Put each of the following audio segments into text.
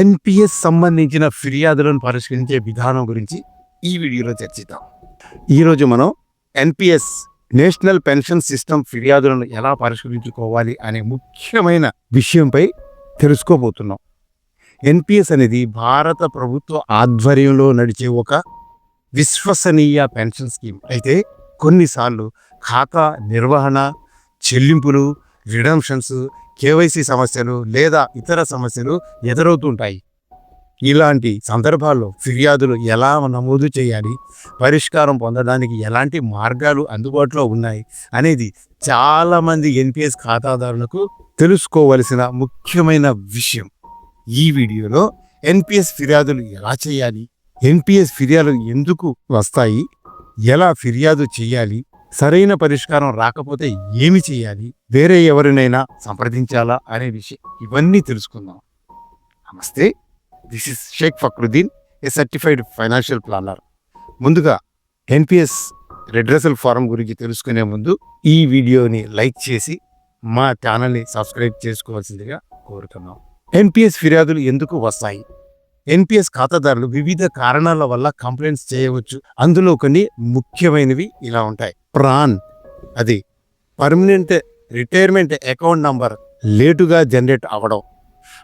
NPS సంబంధించిన ఫిర్యాదులను పరిష్కరించే విధానం గురించి ఈ వీడియోలో చర్చిద్దాం. ఈరోజు మనం ఎన్పిఎస్ నేషనల్ పెన్షన్ సిస్టమ్ ఫిర్యాదులను ఎలా పరిష్కరించుకోవాలి అనే ముఖ్యమైన విషయంపై తెలుసుకోబోతున్నాం. ఎన్పిఎస్ అనేది భారత ప్రభుత్వ ఆధ్వర్యంలో నడిచే ఒక విశ్వసనీయ పెన్షన్ స్కీమ్. అయితే కొన్నిసార్లు ఖాతా నిర్వహణ, చెల్లింపులు, రిడమ్షన్స్, కేవైసీ సమస్యలు లేదా ఇతర సమస్యలు ఎదురవుతుంటాయి. ఇలాంటి సందర్భాల్లో ఫిర్యాదులు ఎలా నమోదు చేయాలి, పరిష్కారం పొందడానికి ఎలాంటి మార్గాలు అందుబాటులో ఉన్నాయి అనేది చాలామంది ఎన్పిఎస్ ఖాతాదారులకు తెలుసుకోవలసిన ముఖ్యమైన విషయం. ఈ వీడియోలో ఎన్పిఎస్ ఫిర్యాదులు ఎలా చేయాలి, ఎన్పిఎస్ ఫిర్యాదులు ఎందుకు వస్తాయి, ఎలా ఫిర్యాదు చేయాలి, సరైన పరిష్కారం రాకపోతే ఏమి చేయాలి, వేరే ఎవరినైనా సంప్రదించాలా అనే విషయం ఇవన్నీ తెలుసుకుందాం. నమస్తే, this is Sheikh Fakruddin, a certified financial planner. ముందుగా ఎన్పిఎస్ రెడ్రెసల్ ఫారం గురించి తెలుసుకునే ముందు ఈ వీడియోని లైక్ చేసి మా ఛానల్ని సబ్స్క్రైబ్ చేసుకోవాల్సిందిగా కోరుతున్నాం. ఎన్పిఎస్ ఫిర్యాదులు ఎందుకు వస్తాయి? ఎన్పిఎస్ ఖాతాదారులు వివిధ కారణాల వల్ల కంప్లైంట్స్ చేయవచ్చు. అందులో కొన్ని ముఖ్యమైనవి ఇలా ఉంటాయి. ప్రాన్, అది పర్మనెంట్ రిటైర్మెంట్ అకౌంట్ నంబర్ లేటుగా జనరేట్ అవ్వడం,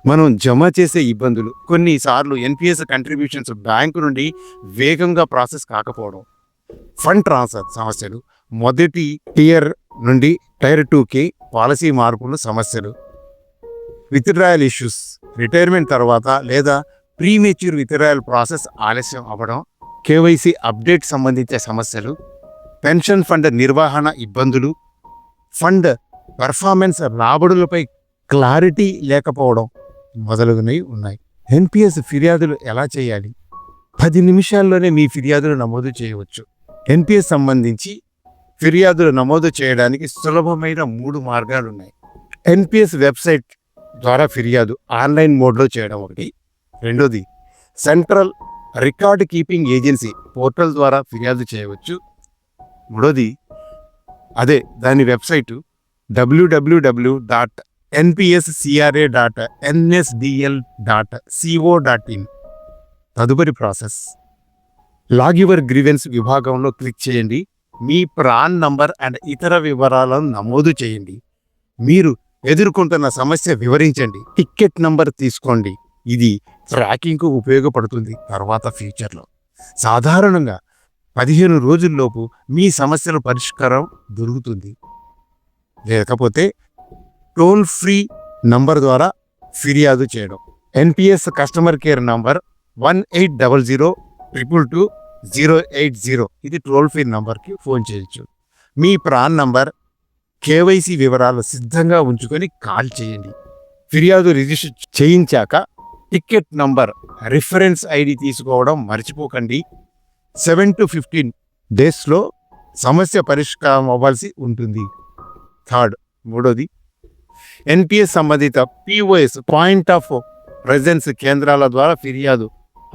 మనం జమ చేసే ఇబ్బందులు, కొన్నిసార్లు ఎన్పిఎస్ కంట్రిబ్యూషన్స్ బ్యాంకు నుండి వేగంగా ప్రాసెస్ కాకపోవడం, ఫండ్ ట్రాన్స్ఫర్ సమస్యలు, మొదటి టియర్ నుండి టైర్ 2కి పాలసీ మార్పులు సమస్యలు, విత్డ్రాయల్ ఇష్యూస్, రిటైర్మెంట్ తర్వాత లేదా ప్రీమెచ్యూర్ విత్డ్రాయల్ ప్రాసెస్ ఆలస్యం అవ్వడం, కేవైసీ అప్డేట్ సంబంధించిన సమస్యలు, పెన్షన్ ఫండ్ నిర్వహణ ఇబ్బందులు, ఫండ్ పర్ఫార్మెన్స్ రాబడులపై క్లారిటీ లేకపోవడం మొదలగునవి ఉన్నాయి. ఎన్పిఎస్ ఫిర్యాదులు ఎలా చేయాలి? 10 నిమిషాల్లోనే మీ ఫిర్యాదులు నమోదు చేయవచ్చు. ఎన్పిఎస్ సంబంధించి ఫిర్యాదులు నమోదు చేయడానికి సులభమైన 3 మార్గాలు ఉన్నాయి. ఎన్పిఎస్ వెబ్సైట్ ద్వారా ఫిర్యాదు ఆన్లైన్ మోడ్లో చేయడం ఒకటి. రెండోది, central record keeping agency portal ద్వారా ఫిర్యాదు చేయవచ్చు. మూడోది, దాని వెబ్సైటు www.npscra.nsdl.co.in. తదుపరి ప్రాసెస్, లాగ్ యువర్ గ్రీవెన్స్ విభాగంలో క్లిక్ చేయండి. మీ ప్రాన్ నంబర్ అండ్ ఇతర వివరాలను నమోదు చేయండి. మీరు ఎదుర్కొంటున్న సమస్య వివరించండి. టికెట్ నంబర్ తీసుకోండి. ఇది ట్రాకింగ్కు ఉపయోగపడుతుంది తర్వాత ఫ్యూచర్లో. సాధారణంగా 15 రోజుల్లోపు మీ సమస్యల పరిష్కారం దొరుకుతుంది. లేకపోతే టోల్ ఫ్రీ నంబర్ ద్వారా ఫిర్యాదు చేయడం. NPS customer care number 1800222080. ఇది టోల్ ఫ్రీ నంబర్కి ఫోన్ చేయొచ్చు. మీ ప్రాన్ నంబర్, కేవైసీ వివరాలు సిద్ధంగా ఉంచుకొని కాల్ చేయండి. ఫిర్యాదు రిజిస్టర్ చేయించాక టికెట్ నంబర్, రిఫరెన్స్ ఐడి తీసుకోవడం మర్చిపోకండి. 7 to 15 డేస్లో సమస్య పరిష్కారం అవ్వాల్సి ఉంటుంది. మూడోది, ఎన్పిఎస్ సంబంధిత పిఓఎస్ పాయింట్ ఆఫ్ ప్రెజెన్స్ కేంద్రాల ద్వారా ఫిర్యాదు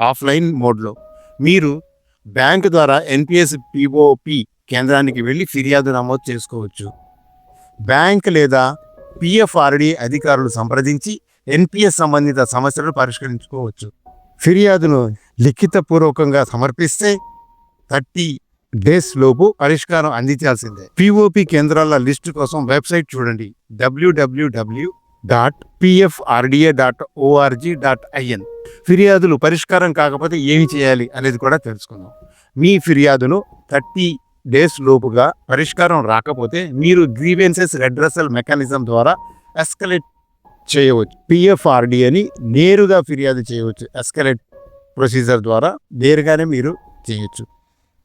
ఆఫ్లైన్ మోడ్లో. మీరు బ్యాంకు ద్వారా ఎన్పిఎస్ పిఓపి కేంద్రానికి వెళ్ళి ఫిర్యాదు నమోదు చేసుకోవచ్చు. బ్యాంక్ లేదా పిఎఫ్ఆర్డి అధికారులు సంప్రదించి ఎన్పిఎస్ సంబంధిత సమస్యలను పరిష్కరించుకోవచ్చు. ఫిర్యాదును లిఖితపూర్వకంగా సమర్పిస్తే 30 డేస్ లోపు పరిష్కారం అందించాల్సిందే. పిఓపి కేంద్రాల లిస్టు కోసం వెబ్సైట్ చూడండి, www.pfrda.org.in. ఫిర్యాదులు పరిష్కారం కాకపోతే ఏమి చేయాలి అనేది కూడా తెలుసుకుందాం. మీ ఫిర్యాదును 30 డేస్ లోపుగా పరిష్కారం రాకపోతే మీరు గ్రీవెన్సెస్ రెడ్రెసల్ మెకానిజం ద్వారా ఎస్కలేట్ చేయవచ్చు. పిఎఫ్ఆర్డిఏని నేరుగా ఫిర్యాదు చేయవచ్చు. ఎస్కలేట్ ప్రొసీజర్ ద్వారా నేరుగానే మీరు చేయొచ్చు.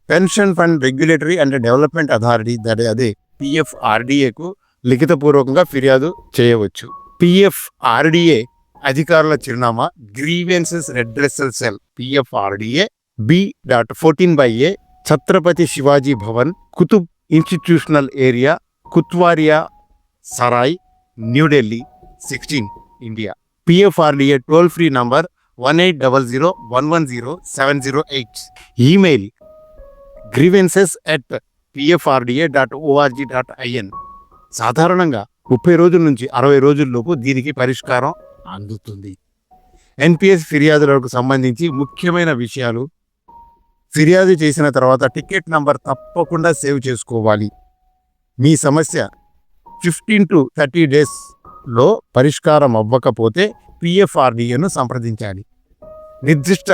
Pension fund regulatory and development authority, పిఎఫ్ఆర్డిఏకు లిఖితపూర్వకంగా ఫిర్యాదు చేయవచ్చు. పిఎఫ్ఆర్డిఏ అధికారుల చిరునామా grievances redressal cell, PFRDA B.14/A, Chhatrapati Shivaji Bhavan, Qutub institutional area, Katwaria Sarai, New Delhi 16, India. PFRDA toll free number 1800110708. Email grievances@pfrda.org.in. సాధారణంగా 30 రోజుల నుంచి 60 రోజుల్లోపు దీనికి పరిష్కారం అందుతుంది. ఎన్పిఎస్ ఫిర్యాదులకు సంబంధించి ముఖ్యమైన విషయాలు: ఫిర్యాదు చేసిన తర్వాత టికెట్ నంబర్ తప్పకుండా సేవ్ చేసుకోవాలి. మీ సమస్య 15 to 30 డేస్లో పరిష్కారం అవ్వకపోతే పిఎఫ్ఆర్డిఏను సంప్రదించాలి. నిర్దిష్ట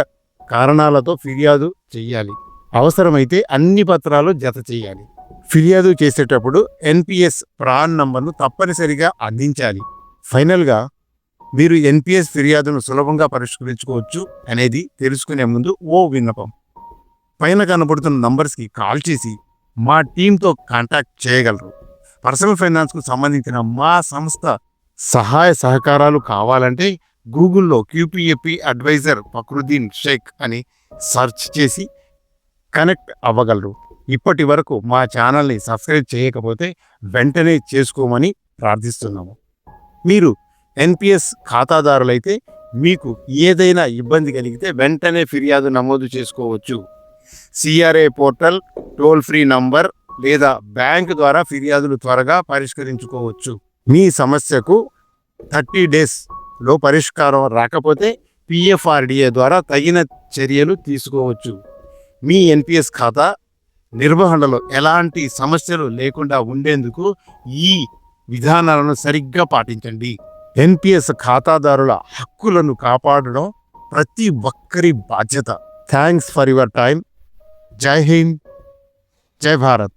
కారణాలతో ఫిర్యాదు చేయాలి. అవసరమైతే అన్ని పత్రాలు జత చేయాలి. ఫిర్యాదు చేసేటప్పుడు ఎన్పిఎస్ ప్రాన్ నంబర్ను తప్పనిసరిగా అందించాలి. ఫైనల్గా, మీరు ఎన్పిఎస్ ఫిర్యాదును సులభంగా పరిష్కరించుకోవచ్చు అనేది తెలుసుకునే ముందు ఓ విన్నపం: పైన కనబడుతున్న నంబర్స్కి కాల్ చేసి మా టీంతో కాంటాక్ట్ చేయగలరు. పర్సనల్ ఫైనాన్స్కు సంబంధించిన మా సంస్థ సహాయ సహకారాలు కావాలంటే గూగుల్లో క్యూపీఏపీ అడ్వైజర్ ఫక్రుద్దీన్ షేక్ అని సెర్చ్ చేసి కనెక్ట్ అవ్వగలరు. ఇప్పటి వరకు మా ఛానల్ని సబ్స్క్రైబ్ చేయకపోతే వెంటనే చేసుకోమని ప్రార్థిస్తున్నాము. మీరు ఎన్పిఎస్ ఖాతాదారులైతే మీకు ఏదైనా ఇబ్బంది కలిగితే వెంటనే ఫిర్యాదు నమోదు చేసుకోవచ్చు. CRA portal, toll free number లేదా బ్యాంక్ ద్వారా ఫిర్యాదులు త్వరగా పరిష్కరించుకోవచ్చు. మీ సమస్యకు 30 డేస్లో పరిష్కారం రాకపోతే పిఎఫ్ఆర్డిఏ ద్వారా తగిన చర్యలు తీసుకోవచ్చు. మీ ఎన్పిఎస్ ఖాతా నిర్వహణలో ఎలాంటి సమస్యలు లేకుండా ఉండేందుకు ఈ విధానాలను సరిగ్గా పాటించండి. ఎన్పిఎస్ ఖాతాదారుల హక్కులను కాపాడడం ప్రతి ఒక్కరి బాధ్యత. Thanks for your time. జై హింద్, జై భారత్.